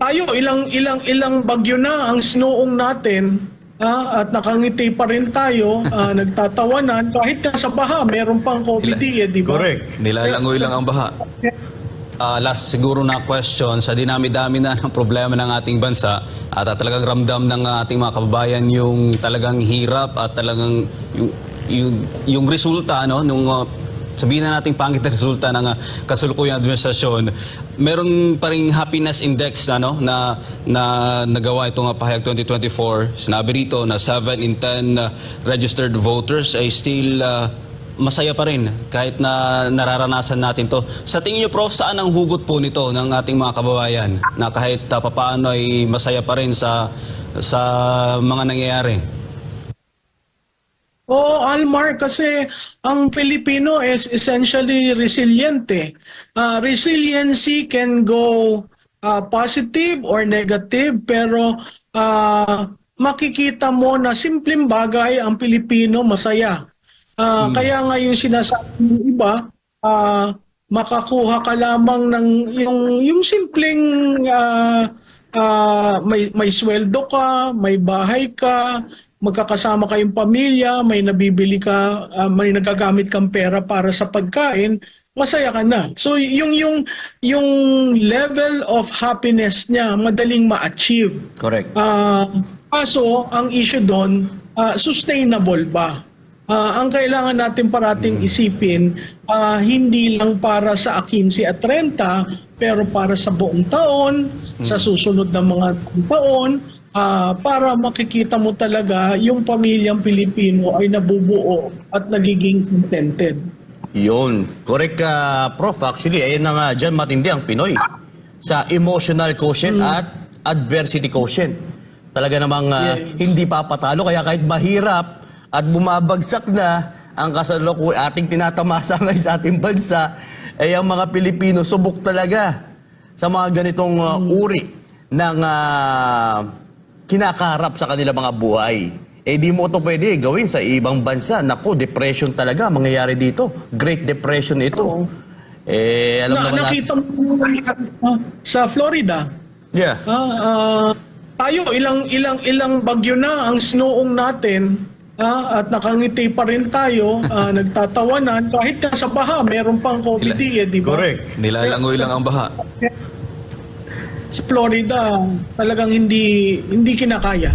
tayo ilang bagyo na ang sinuong natin, at nakangiti pa rin tayo, nagtatawanan kahit ka sa baha meron pang COVID, di ba? Correct. Nilalangoy lang ang baha. Last siguro na question, sa dinami-dami na ng problema ng ating bansa at talagang ramdam ng ating mga kababayan yung talagang hirap at talagang yung resulta, no, nung sabihin na nating pangit na resulta ng kasulukuyang administrasyon, meron pa ring happiness index na nagawa itong pahayag 2024. Sinabi rito na 7 in 10 registered voters ay still masaya pa rin kahit na nararanasan natin to. Sa tingin niyo, Prof, saan ang hugot po nito ng ating mga kababayan na kahit papaano ay masaya pa rin sa mga nangyayari? Almar, kasi ang Pilipino is essentially resilient. Resiliency can go positive or negative, pero makikita mo na simpleng bagay ang Pilipino masaya. Kaya nga yung sinasabi ng iba, makakuha ka lamang ng yung simpleng may sweldo ka, may bahay ka, magkakasama kayong pamilya, may nabibili ka, may nagagamit kang pera para sa pagkain, masaya ka na. So yung level of happiness niya madaling ma-achieve. Correct. Kaso ang issue doon, sustainable ba? Ang kailangan natin parating isipin, hindi lang para sa 15 at 30, pero para sa buong taon, sa susunod na mga taon, para makikita mo talaga yung pamilyang Pilipino ay nabubuo at nagiging contented. Yun. Correct ka, Prof. Actually, ayun na nga dyan matindi ang Pinoy. Sa emotional quotient at adversity quotient. Talaga namang hindi papatalo. Kaya kahit mahirap at bumabagsak na ang ating tinatamasa ngayon sa ating bansa, ay ang mga Pilipino subok talaga sa mga ganitong uri ng kinakaharap sa kanila mga buhay. Di mo ito pwede gawin sa ibang bansa. Naku, depression talaga mangyayari dito. Great Depression ito. Alam naman nakita mo sa Florida. Yeah. Tayo ilang bagyo na ang sinuong natin, at nakangiti pa rin tayo, nagtatawanan kahit ka sa baha meron pang COVID, di ba? Correct. Nilalangoy lang ang baha. Sa Florida talagang hindi kinakaya.